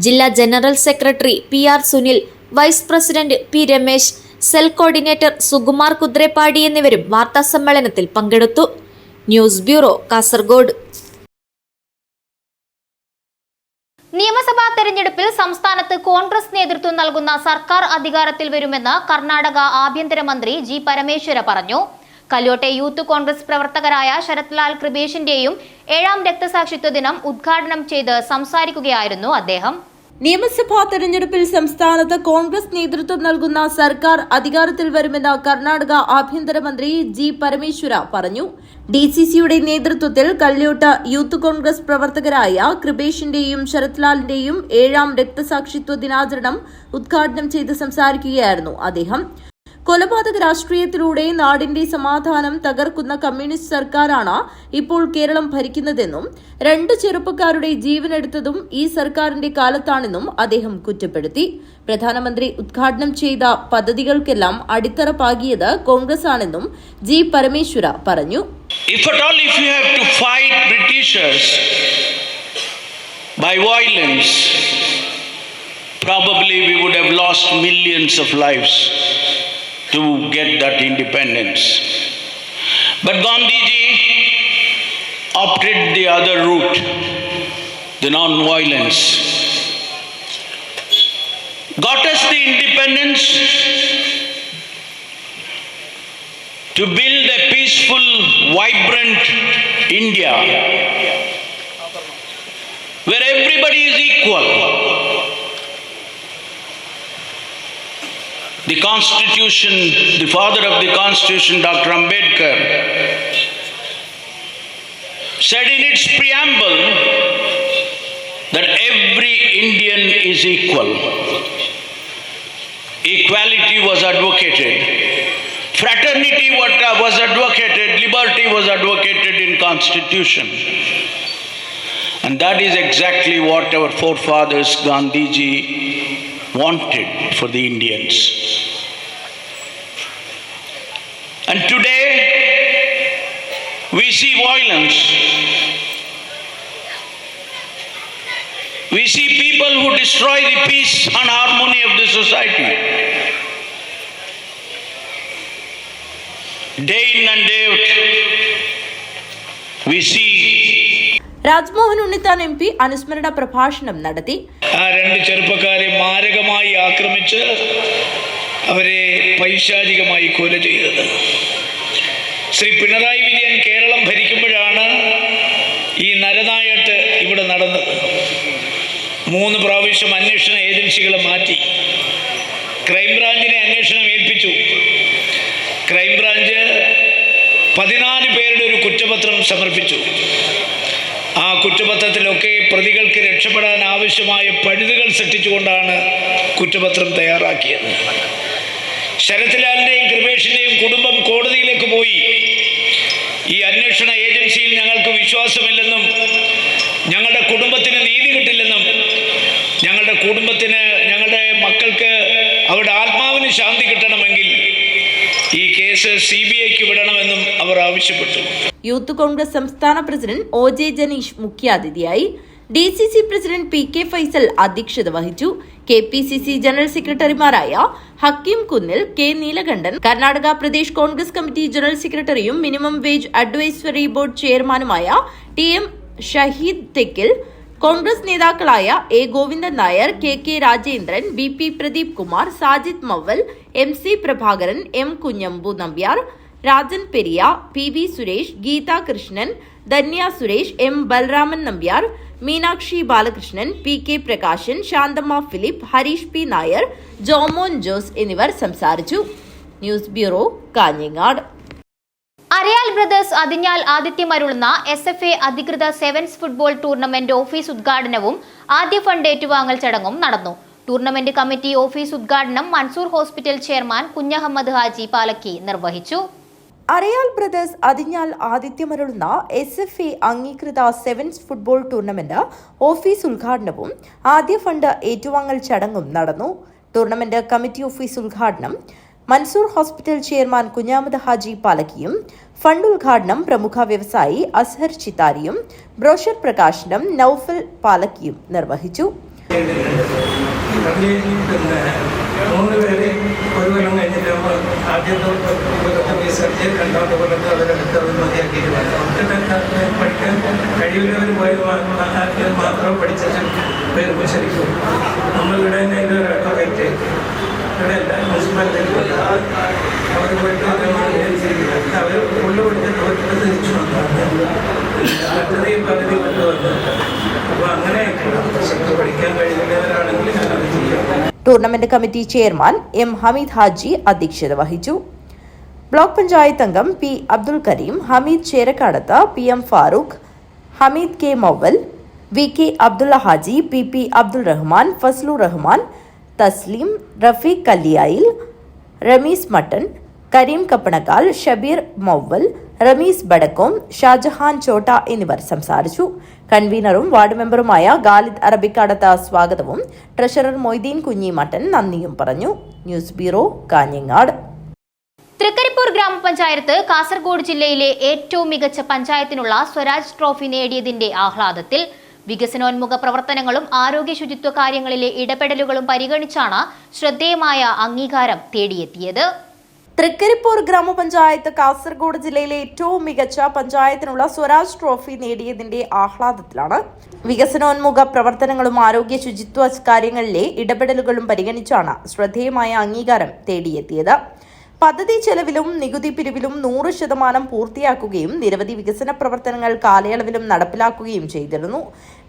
ജില്ലാ general secretary PR Sunil, vice president P Ramesh, cell coordinator Sukumar Kudrepadi എന്നിവരും വാർത്താസമ്മേളനത്തിൽ പങ്കെടുത്തു. News bureau, Kasaragod.
നിയമസഭാ തെരഞ്ഞെടുപ്പിൽ സംസ്ഥാനത്ത് കോൺഗ്രസ് നേതൃത്വം നൽകുന്ന സർക്കാർ അധികാരത്തിൽ വരുമെന്ന് കർണാടക ആഭ്യന്തരമന്ത്രി G പരമേശ്വര പറഞ്ഞു. കല്യോട്ടെ യൂത്ത് കോൺഗ്രസ് പ്രവർത്തകരായ ശരത് ലാൽ കൃപേഷിന്റെയും 7ാം രക്തസാക്ഷിത്വ ദിനം ഉദ്ഘാടനം ചെയ്ത് സംസാരിക്കുകയായിരുന്നു അദ്ദേഹം.
നിയമസഭാ തെരഞ്ഞെടുപ്പിൽ സംസ്ഥാനത്ത് കോൺഗ്രസ് നേതൃത്വം നൽകുന്ന സർക്കാർ അധികാരത്തിൽ വരുമെന്ന് കർണാടക ആഭ്യന്തരമന്ത്രി ജി പരമേശ്വര പറഞ്ഞു. ഡിസിസിയുടെ നേതൃത്വത്തിൽ കല്യോട്ട് യൂത്ത് കോൺഗ്രസ് പ്രവർത്തകരായ കൃപേഷിന്റെയും ശരത്ലാലിന്റെയും 7ാം രക്തസാക്ഷിത്വ ദിനാചരണം ഉദ്ഘാടനം ചെയ്ത് സംസാരിക്കുകയായിരുന്നു അദ്ദേഹം. കൊലപാതക രാഷ്ട്രീയത്തിലൂടെ നാടിന്റെ സമാധാനം തകർക്കുന്ന കമ്മ്യൂണിസ്റ്റ് സർക്കാരാണ് ഇപ്പോൾ കേരളം ഭരിക്കുന്നതെന്നും 2 ചെറുപ്പക്കാരുടെ ജീവനെടുത്തതും ഈ സർക്കാരിന്റെ കാലത്താണെന്നും അദ്ദേഹം കുറ്റപ്പെടുത്തി. പ്രധാനമന്ത്രി ഉദ്ഘാടനം ചെയ്ത പദ്ധതികൾക്കെല്ലാം അടിത്തറ പാകിയത് കോൺഗ്രസ് ആണെന്നും ജി പരമേശ്വര പറഞ്ഞു.
If you have to fight Britishers by violence, probably we would have lost millions of lives to get that independence. But Gandhiji opted the other route, the non-violence. Got us the independence to build a peaceful, vibrant India where everybody is equal. The Constitution, the father of the Constitution, Dr. Ambedkar, said in its preamble that every Indian is equal. Equality was advocated. Fraternity was advocated. Liberty was advocated in Constitution. And that is exactly what our forefathers, Gandhiji, wanted for the Indians. And today we see violence. We see people who destroy the peace and harmony of the society. Day in and day out, we see.
Rajmohan Unnithan MP അനുസ്മരണ പ്രഭാഷണം നടത്തി.
ആ 2 ചെറുപ്പക്കാരെ മാരകമായി ആക്രമിച്ച് അവരെ പൈശാചികമായി കൊല ചെയ്തത്. ശ്രീ പിണറായി വിജയൻ കേരളം ഭരിക്കുമ്പോഴാണ് ഈ നരനായാട്ട് ഇവിടെ നടന്നത്. 3 പ്രാവശ്യം അന്വേഷണ ഏജൻസികളെ മാറ്റി. ക്രൈംബ്രാഞ്ചിനെ അന്വേഷണം ഏൽപ്പിച്ചു. ക്രൈംബ്രാഞ്ച് 14 പേരുടെ ഒരു കുറ്റപത്രം സമർപ്പിച്ചു. ആ കുറ്റപത്രത്തിലൊക്കെ പ്രതികൾക്ക് രക്ഷപ്പെടാൻ ആവശ്യമായ പഴുതുകൾ സൃഷ്ടിച്ചുകൊണ്ടാണ് കുറ്റപത്രം തയ്യാറാക്കിയത്. ശരത്ലാലിന്റെയും കൃപേഷിന്റെയും കുടുംബം കോടതിയിലേക്ക് പോയി. ഈ അന്വേഷണ ഏജൻസിയിൽ ഞങ്ങൾക്ക് വിശ്വാസമില്ലെന്നും ഞങ്ങളുടെ കുടുംബത്തിന് നീതി കിട്ടില്ലെന്നും ഞങ്ങളുടെ കുടുംബത്തിന്, ഞങ്ങളുടെ മക്കൾക്ക് അവരുടെ ആത്മാവിന് ശാന്തി കിട്ടണമെങ്കിൽ ഈ കേസ് CBIക്ക് വിടണമെന്നും അവർ ആവശ്യപ്പെട്ടു.
യൂത്ത് കോൺഗ്രസ് സംസ്ഥാന പ്രസിഡന്റ് OJ ജനീഷ് മുഖ്യാതിഥിയായി. DCC പ്രസിഡന്റ് PK ഫൈസൽ അധ്യക്ഷത വഹിച്ചു. KPCC ജനറൽ സെക്രട്ടറിമാരായ Hakeem Kunnil, K Neelakantan, Karnataka Pradesh Congress committee general സെക്രട്ടറിയും മിനിമം വേജ് അഡ്വൈസറി ബോർഡ് ചെയർമാനുമായ TM ഷഹീദ് തെക്കിൽ, കോൺഗ്രസ് നേതാക്കളായ A Govindan Nair, KK Rajendran, BP Pradeep Kumar, Sajid Mavval, MC Prabhakaran, M Kunhambu Nambiar, Rajan Periya, PV Suresh, Geetha Krishnan, Dhanya Suresh, M Balaraman Nambiar, Meenakshi Balakrishnan, PK Prakashan, Shanthamma Philip, Harish P Nair, Jomon Jose എന്നിവർ സംസാരിച്ചു. News bureau, Kanhangad.
Arayal brothers Athinhal ആതിഥ്യമരുളുന്ന SFA അധികൃത സെവൻസ് ഫുട്ബോൾ ടൂർണമെന്റ് ഓഫീസ് ഉദ്ഘാടനവും ആദ്യ ഫണ്ട് ഏറ്റുവാങ്ങൽ ചടങ്ങും നടന്നു. ടൂർണമെന്റ് കമ്മിറ്റി ഓഫീസ് ഉദ്ഘാടനം മൻസൂർ ഹോസ്പിറ്റൽ ചെയർമാൻ കുഞ്ഞഹമ്മദ് ഹാജി പാലക്കി നിർവഹിച്ചു.
അരയാൽ ബ്രദേഴ്സ് അതിഞ്ഞാൽ ആതിഥ്യമരുളുന്ന SFA അംഗീകൃത സെവൻസ് ഫുട്ബോൾ ടൂർണമെന്റ് ഓഫീസ് ഉദ്ഘാടനവും ആദ്യ ഫണ്ട് ഏറ്റുവാങ്ങൽ ചടങ്ങും നടന്നു. ടൂർണമെന്റ് കമ്മിറ്റി ഓഫീസ് ഉദ്ഘാടനം മൻസൂർ ഹോസ്പിറ്റൽ ചെയർമാൻ കുഞ്ഞഹമ്മദ് ഹാജി പാലക്കിയും, ഫണ്ട് ഉദ്ഘാടനം പ്രമുഖ വ്യവസായി അസ്ഹർ ചിത്താരിയും, ബ്രോഷർ പ്രകാശനം നൌഫൽ പാലക്കിയും നിർവഹിച്ചു.
3 പേര് ഒരു കൊല്ലം കഴിഞ്ഞിട്ടാകുമ്പോൾ ആദ്യത്തെ സർജറി 2ാമത്തെ കൊല്ലത്ത് അവരെടുത്ത് മതിയാക്കിയിട്ട് പഠിക്കാൻ കഴിയുന്നവർ പോയത് മാത്രം പഠിച്ചിട്ട് പേര് ശരിക്കും നമ്മളിവിടെ തന്നെ അതിൻ്റെ ഒരു അഡ്വക്കേറ്റ് ഇവിടെ എല്ലാ മുനിസിപ്പാലിറ്റിയിൽ അവർ പോയിട്ട് അവർ ഫുള്ള് പഠിച്ചിട്ട് ഒരിടത്ത് തിരിച്ചു വന്നതാണ് പദ്ധതി കൊണ്ടുവന്നത്. അപ്പോൾ അങ്ങനെ പഠിക്കാൻ കഴിയുന്നവരാണ്
tournament committee chairman M Hameed Haji അധ്യക്ഷത വഹിച്ചു. ബ്ലോക്ക് പഞ്ചായത്ത് അംഗം P Abdul Kareem, Hameed Cherakkadath, P M Farooq, Hameed K Moval, V K Abdulla Haji, P P Abdul Rahman, Fazlu Rahman, Thasleem, Rafeeq Kalliyayil, Rameez Mattan, Kareem Kappanakkal, Shabeer Moval, Rameez Badakkom, Shajahan Chotta എന്നിവർ സംസാരിച്ചു. കൺവീനറും വാർഡ് മെമ്പറുമായ ഖാലിദ് അറബിക്കാടത്ത് സ്വാഗതവും ട്രഷറർ മൊയ്തീൻ കുഞ്ഞി മട്ടൻ നന്ദിയും പറഞ്ഞു. News bureau, Kanhangad.
തൃക്കരിപ്പൂർ ഗ്രാമപഞ്ചായത്ത് കാസർഗോഡ് ജില്ലയിലെ ഏറ്റവും മികച്ച പഞ്ചായത്തിനുള്ള സ്വരാജ് ട്രോഫി നേടിയതിന്റെ ആഹ്ലാദത്തിൽ. വികസനോന്മുഖ പ്രവർത്തനങ്ങളും ആരോഗ്യ ശുചിത്വ കാര്യങ്ങളിലെ ഇടപെടലുകളും പരിഗണിച്ചാണ് ശ്രദ്ധേയമായ അംഗീകാരം തേടിയെത്തിയത്.
തൃക്കരിപ്പൂർ ഗ്രാമപഞ്ചായത്ത് കാസർഗോഡ് ജില്ലയിലെ ഏറ്റവും മികച്ച പഞ്ചായത്തിനുള്ള സ്വരാജ് ട്രോഫി നേടിയതിന്റെ ആഹ്ലാദത്തിലാണ്. വികസനോന്മുഖ പ്രവർത്തനങ്ങളും ആരോഗ്യ ശുചിത്വ കാര്യങ്ങളിലെ ഇടപെടലുകളും പരിഗണിച്ചാണ് ശ്രദ്ധേയമായ അംഗീകാരം തേടിയെത്തിയത്. പദ്ധതി ചെലവിലും നികുതി പിരിവിലും 100% പൂർത്തിയാക്കുകയും നിരവധി വികസന പ്രവർത്തനങ്ങൾ കാലയളവിലും നടപ്പിലാക്കുകയും ചെയ്തിരുന്നു.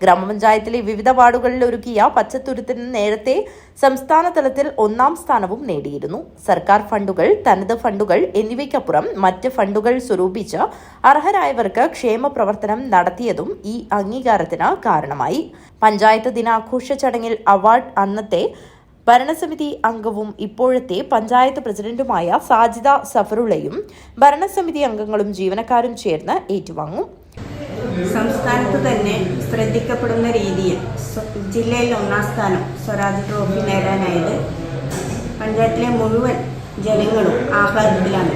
ഗ്രാമപഞ്ചായത്തിലെ വിവിധ വാർഡുകളിൽ ഒരുക്കിയ പച്ചത്തുരുത്തിന് നേരത്തെ സംസ്ഥാന തലത്തിൽ 1ാം സ്ഥാനവും നേടിയിരുന്നു. സർക്കാർ ഫണ്ടുകൾ, തനത് ഫണ്ടുകൾ എന്നിവയ്ക്കപ്പുറം മറ്റ് ഫണ്ടുകൾ സ്വരൂപിച്ച് അർഹരായവർക്ക് ക്ഷേമ പ്രവർത്തനം നടത്തിയതും ഈ അംഗീകാരത്തിന് കാരണമായി. പഞ്ചായത്ത് ദിനാഘോഷ ചടങ്ങിൽ അവാർഡ് അന്നത്തെ ഭരണസമിതി അംഗവും ഇപ്പോഴത്തെ പഞ്ചായത്ത് പ്രസിഡന്റുമായ സാജിദ സഫറുള്ളയും ഭരണസമിതി അംഗങ്ങളും ജീവനക്കാരും ചേർന്ന് ഏറ്റുവാങ്ങും.
സംസ്ഥാനത്ത് തന്നെ ശ്രദ്ധിക്കപ്പെടുന്ന രീതിയിൽ ജില്ലയിൽ 1ാം സ്ഥാനം സ്വരാജ് ട്രോഫി നേടാനായത് പഞ്ചായത്തിലെ മുഴുവൻ ജനങ്ങളും ആഹ്ലാദത്തിലാണ്.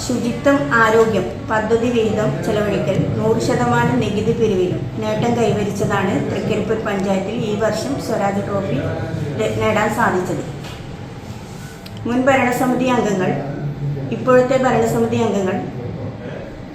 ശുചിത്വം, ആരോഗ്യം, പദ്ധതി വിഹിതം ചെലവഴിക്കൽ, 100% നികുതി പിരിവിലും നേട്ടം കൈവരിച്ചതാണ് തൃക്കരിപ്പൂർ പഞ്ചായത്തിൽ ഈ വർഷം സ്വരാജ് ട്രോഫി നേടാൻ സാധിച്ചത്. മുൻ ഭരണസമിതി അംഗങ്ങൾ, ഇപ്പോഴത്തെ ഭരണസമിതി അംഗങ്ങൾ,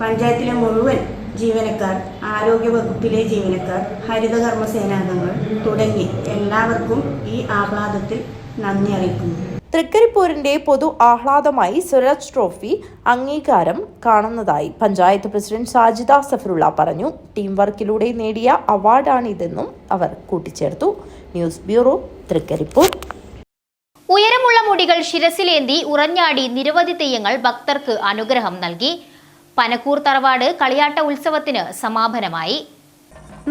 പഞ്ചായത്തിലെ മുഴുവൻ ജീവനക്കാർ, ആരോഗ്യ വകുപ്പിലെ ജീവനക്കാർ, ഹരിതകർമ്മ സേനാംഗങ്ങൾ തുടങ്ങി എല്ലാവർക്കും ഈ ആഹ്ലാദത്തിൽ നന്ദി അറിയിക്കുന്നു.
തൃക്കരിപ്പൂരിന്റെ പൊതു ആഹ്ലാദമായി സ്വരാജ് ട്രോഫി അംഗീകാരം കാണുന്നതായി പഞ്ചായത്ത് പ്രസിഡന്റ് സാജിദ സഫറുള്ള പറഞ്ഞു. ടീം വർക്കിലൂടെ നേടിയ അവാർഡാണിതെന്നും അവർ കൂട്ടിച്ചേർത്തു. News bureau, Trikaripur.
ഉയരമുള്ള മുടികൾ ശിരസിലേന്തി ഉറഞ്ഞാടി നിരവധി തെയ്യങ്ങൾ ഭക്തർക്ക് അനുഗ്രഹം നൽകി. പനക്കൂർ തറവാട് കളിയാട്ട ഉത്സവത്തിന് സമാപനമായി.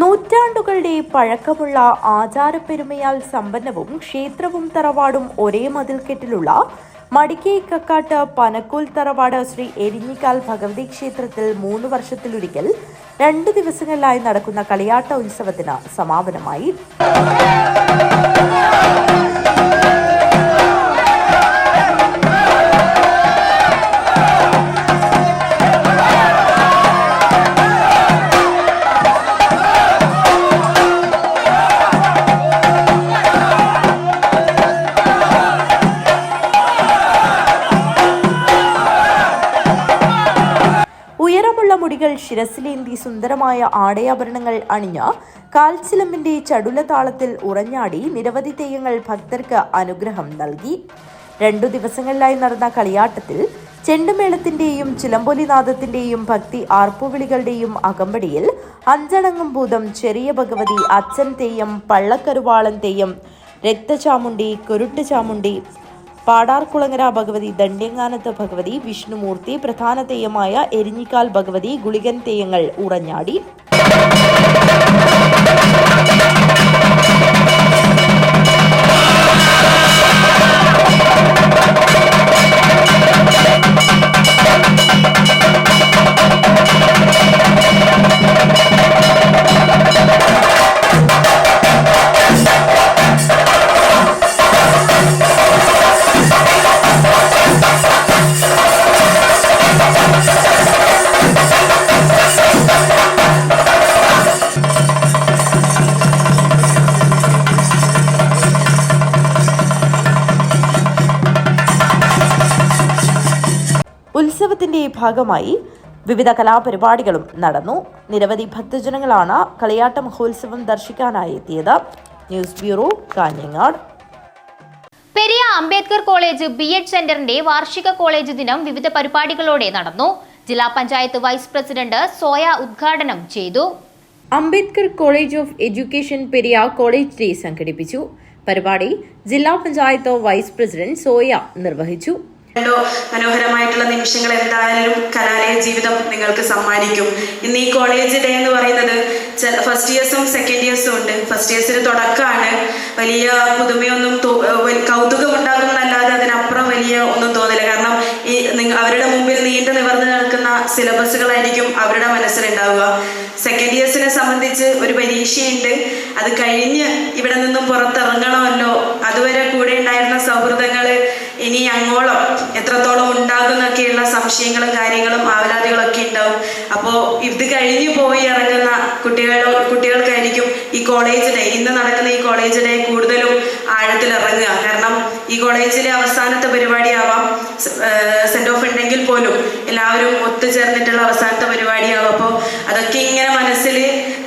നൂറ്റാണ്ടുകളുടെ പഴക്കമുള്ള ആചാരപ്പെരുമയാൽ സമ്പന്നവും ക്ഷേത്രവും തറവാടും ഒരേ മതിൽക്കെട്ടിലുള്ള മടിക്കൈ കക്കാട്ട് പനക്കൂൽ തറവാട് ശ്രീ എരിഞ്ഞിക്കാൽ ഭഗവതി ക്ഷേത്രത്തിൽ 3 വർഷത്തിലൊരിക്കൽ 2 ദിവസങ്ങളിലായി നടക്കുന്ന കളിയാട്ട ഉത്സവത്തിന് സമാപനമായി. ഉയരമുള്ള മുടികൾ ശിരസിലേന്തി സുന്ദരമായ ആടയാഭരണങ്ങൾ അണിഞ്ഞ കാൽച്ചിലമ്പിന്റെ ചടുല താളത്തിൽ ഉറഞ്ഞാടി നിരവധി തെയ്യങ്ങൾ ഭക്തർക്ക് അനുഗ്രഹം നൽകി. 2 ദിവസങ്ങളിലായി നടന്ന കളിയാട്ടത്തിൽ ചെണ്ടുമേളത്തിന്റെയും ചിലമ്പൊലിനാദത്തിന്റെയും ഭക്തി ആർപ്പുവിളികളുടെയും അകമ്പടിയിൽ അഞ്ചണങ്ങും ഭൂതം, ചെറിയ ഭഗവതി, അച്ഛൻ തെയ്യം, പള്ളക്കരുവാളൻ തെയ്യം, രക്തചാമുണ്ടി, കുരുട്ട് ചാമുണ്ടി, പാടാർകുളങ്ങര ഭഗവതി, ദണ്ഡ്യങ്ങാനത്ത് ഭഗവതി, വിഷ്ണുമൂർത്തി, പ്രധാന തെയ്യമായ എരിഞ്ഞിക്കാൽ ഭഗവതി, ഗുളികൻ തെയ്യങ്ങൾ ഉറഞ്ഞാടി. ഉത്സവത്തിന്റെ ഭാഗമായി വിവിധ കലാപരിപാടികളും നടന്നു. നിരവധി ഭക്തജനങ്ങളാണ് കളിയാട്ട മഹോത്സവം ദർശിക്കാനായി എത്തിയത്. News bureau, Kanhangad.
Periya Ambedkar college BEd സെന്ററിന്റെ വാർഷിക കോളേജ് ദിനം വിവിധ പരിപാടികളോടെ നടന്നു. ജില്ലാ പഞ്ചായത്ത് വൈസ് പ്രസിഡന്റ് സോയ ഉദ്ഘാടനം ചെയ്തു.
Ambedkar college of education Periya college day സംഘടിപ്പിച്ചു. പരിപാടി ജില്ലാ പഞ്ചായത്ത് വൈസ് പ്രസിഡന്റ് സോയ നിർവഹിച്ചു.
മനോഹരമായിട്ടുള്ള നിമിഷങ്ങൾ എന്തായാലും കലാലയ ജീവിതം നിങ്ങൾക്ക് സമ്മാനിക്കും. ഇന്ന് ഈ കോളേജ് ഡേ എന്ന് പറയുന്നത് ഫസ്റ്റ് ഇയേഴ്സും സെക്കൻഡ് ഇയേഴ്സും ഉണ്ട്. ഫസ്റ്റ് ഇയേഴ്സിന് തുടക്കമാണ്. വലിയ പുതുമയൊന്നും കൗതുകം ഉണ്ടാകുന്നതല്ലാതെ അതിനപ്പുറം വലിയ ഒന്നും തോന്നില്ല. കാരണം അവരുടെ മുമ്പിൽ നീണ്ടു നിവർന്നു നിൽക്കുന്ന സിലബസുകളായിരിക്കും അവരുടെ മനസ്സിലുണ്ടാവുക. സെക്കൻഡ് ഇയേഴ്സിനെ സംബന്ധിച്ച് ഒരു പരീക്ഷയുണ്ട്. അത് കഴിഞ്ഞ് ഇവിടെ നിന്നും പുറത്തിറങ്ങണമല്ലോ. അതുവരെ കൂടെ ഉണ്ടായിരുന്ന സൗഹൃദങ്ങൾ ഇനി അങ്ങോളം എത്രത്തോളം ഉണ്ടാകുന്നൊക്കെയുള്ള സംശയങ്ങളും കാര്യങ്ങളും ആവലാതികളൊക്കെ ഉണ്ടാവും. അപ്പോൾ ഇത് കഴിഞ്ഞു പോയി ഇറങ്ങുന്ന കുട്ടികൾക്കായിരിക്കും ഈ കോളേജ് ഡേ, ഇന്ന് നടക്കുന്ന ഈ കോളേജ് ഡേ കൂടുതലും ആഴത്തിൽ ഇറങ്ങുക. കാരണം ഈ കോളേജിലെ അവസാനത്തെ പരിപാടിയാവാം, സെൻഡ് ഓഫ് ഉണ്ടെങ്കിൽ പോലും എല്ലാവരും ഒത്തുചേർന്നിട്ടുള്ള അവസാനത്തെ പരിപാടിയാവും. അപ്പോൾ അതൊക്കെ ഇങ്ങനെ മനസ്സിൽ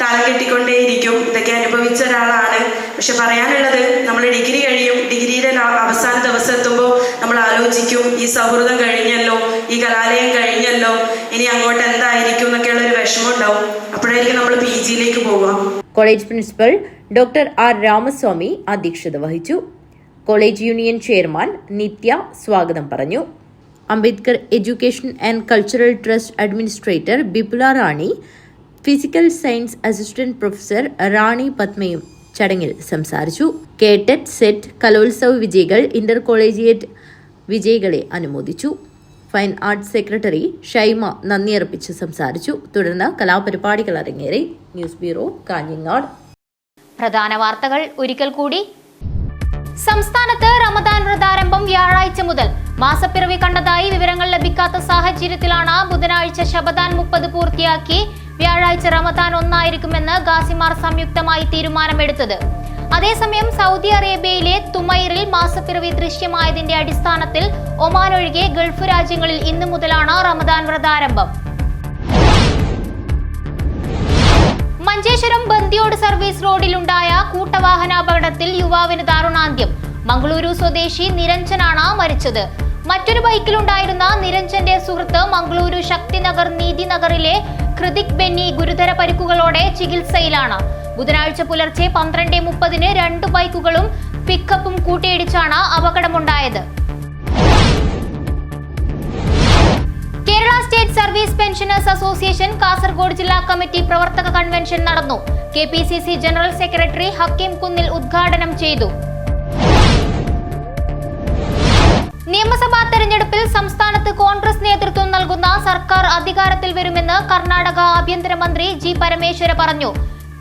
താളം കെട്ടിക്കൊണ്ടേയിരിക്കും. ഇതൊക്കെ അനുഭവിച്ച ഒരാളാണ്. പക്ഷെ പറയാനുള്ളത്, നമ്മൾ ഡിഗ്രി കഴിയും, ഡിഗ്രിയുടെ അവസാന ദിവസം എത്തുമ്പോൾ നമ്മൾ ആലോചിക്കും, ഈ സൗഹൃദം കഴിഞ്ഞല്ലോ, ഈ കലാലയം കഴിഞ്ഞല്ലോ, ഇനി അങ്ങോട്ട് എന്തായിരിക്കും എന്നൊക്കെയുള്ള ഒരു വിഷമം ഉണ്ടാവും. അപ്പോഴായിരിക്കും നമ്മൾ PGയിലേക്ക് പോവുക.
College principal doctor R Ramaswamy അധ്യക്ഷത വഹിച്ചു. കോളേജ് യൂണിയൻ ചെയർമാൻ നിത്യ സ്വാഗതം പറഞ്ഞു. Ambedkar education and cultural trust administrator Bipula Rani, physical science assistant professor Rani പത്മയും ചടങ്ങിൽ സംസാരിച്ചു. കേട്ടറ്റ് സെറ്റ് കലോത്സവ് വിജയികൾ ഇന്റർ കോളേജിയേറ്റ് വിജയികളെ അനുമോദിച്ചു. ഫൈൻ ആർട്സ് സെക്രട്ടറി ഷൈമ നന്ദി അർപ്പിച്ച് സംസാരിച്ചു. തുടർന്ന് കലാപരിപാടികൾ അരങ്ങേറി. News bureau, Kanhangad.
പ്രധാന വാർത്തകൾ ഒരിക്കൽ കൂടി. സംസ്ഥാനത്ത് റമദാൻ വ്രതാരംഭം വ്യാഴാഴ്ച മുതൽ. മാസപ്പിറവി കണ്ടതായി വിവരങ്ങൾ ലഭിക്കാത്ത സാഹചര്യത്തിലാണ് ബുധനാഴ്ച ശബദാൻ 30 പൂർത്തിയാക്കി വ്യാഴാഴ്ച റമദാൻ 1 ഗാസിമാർ സംയുക്തമായി തീരുമാനമെടുത്തത്. അതേസമയം സൗദി അറേബ്യയിലെ തുമൈറിൽ മാസപ്പിറവി ദൃശ്യമായതിന്റെ അടിസ്ഥാനത്തിൽ ഒമാൻ ഒഴികെ ഗൾഫ് രാജ്യങ്ങളിൽ ഇന്നു മുതലാണ് റമദാൻ വ്രതാരംഭം. മഞ്ചേശ്വരം ബന്ദിയോട് സർവീസ് റോഡിലുണ്ടായ കൂട്ടവാഹനാപകടത്തിൽ യുവാവിന് ദാരുണാന്ത്യം. മംഗളൂരു സ്വദേശി നിരഞ്ജനാണ് മരിച്ചത്. മറ്റൊരു ബൈക്കിലുണ്ടായിരുന്ന നിരഞ്ജന്റെ സുഹൃത്ത് മംഗളൂരു ശക്തിനഗർ നീതിനഗറിലെ കൃതിക് ബെന്നി ഗുരുതര പരിക്കുകളോടെ ചികിത്സയിലാണ്. ബുധനാഴ്ച പുലർച്ചെ 12:30 2 ബൈക്കുകളും പിക്കപ്പും കൂട്ടിയിടിച്ചാണ് അപകടമുണ്ടായത്. Kerala state service pensioners association Kasaragod ജില്ലാ കമ്മിറ്റി പ്രവർത്തക കൺവെൻഷൻ നടന്നു. KPCC general secretary Hakeem Kunnil ഉദ്ഘാടനം ചെയ്തു. നിയമസഭാ തെരഞ്ഞെടുപ്പിൽ സംസ്ഥാനത്ത് കോൺഗ്രസ് നേതൃത്വം നൽകുന്ന സർക്കാർ അധികാരത്തിൽ വരുമെന്ന് കർണാടക ആഭ്യന്തരമന്ത്രി G. പരമേശ്വര പറഞ്ഞു.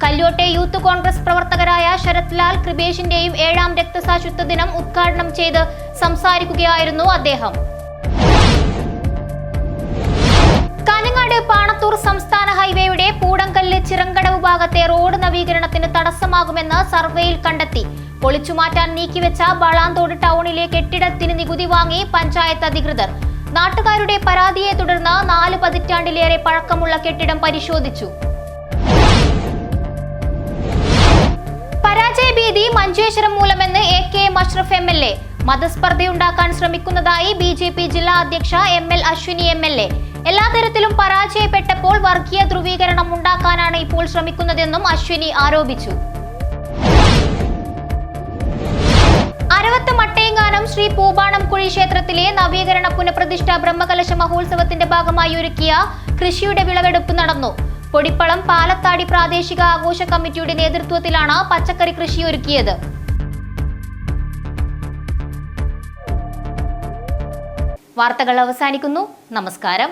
കല്യോട്ടെ യൂത്ത് കോൺഗ്രസ് പ്രവർത്തകരായ ശരത് ലാൽ കൃപേഷിന്റെയും 7ാം രക്തസാക്ഷിത്വ ദിനം ഉദ്ഘാടനം ചെയ്ത് സംസാരിക്കുകയായിരുന്നു അദ്ദേഹം. കാഞ്ഞങ്ങാട് പാണത്തൂർ സംസ്ഥാന ഹൈവേയുടെ പൂടംകല്ല് ചിറങ്കടവ് ഭാഗത്തെ റോഡ് നവീകരണത്തിന് തടസ്സമാകുമെന്ന് സർവേയിൽ കണ്ടെത്തി. പൊളിച്ചുമാറ്റാൻ നീക്കിവെച്ച വളാന്തോട് ടൗണിലെ കെട്ടിടത്തിന് നികുതി വാങ്ങി പഞ്ചായത്ത് അധികൃതർ. നാട്ടുകാരുടെ പരാതിയെ തുടർന്ന് 4 പതിറ്റാണ്ടിലേറെ പഴക്കമുള്ള കെട്ടിടം പരിശോധിച്ചു. പരാജയഭീതി മഞ്ചേശ്വരം മൂലമെന്ന് AK മഷ്റഫ് MLA. മതസ്പർദ്ധയുണ്ടാക്കാൻ ശ്രമിക്കുന്നതായി BJP ജില്ലാ അധ്യക്ഷ ML അശ്വിനി MLA. എല്ലാ തരത്തിലും പരാജയപ്പെട്ടപ്പോൾ വർഗീയ ധ്രുവീകരണം ഉണ്ടാക്കാനാണ് ഇപ്പോൾ ശ്രമിക്കുന്നതെന്നും അശ്വിനി ആരോപിച്ചു. അരവത്ത് മട്ടയങ്ങാനം ശ്രീ പൂബാണംകുഴി ക്ഷേത്രത്തിലെ നവീകരണ പുനഃപ്രതിഷ്ഠ ബ്രഹ്മകലശ മഹോത്സവത്തിന്റെ ഭാഗമായി ഒരുക്കിയ കൃഷിയുടെ വിളവെടുപ്പ് നടന്നു. പൊടിപ്പളം പാലത്താടി പ്രാദേശിക ആഘോഷ കമ്മിറ്റിയുടെ നേതൃത്വത്തിലാണ് പച്ചക്കറി കൃഷി ഒരുക്കിയത്. വാർത്തകൾ അവസാനിക്കുന്നു. നമസ്കാരം.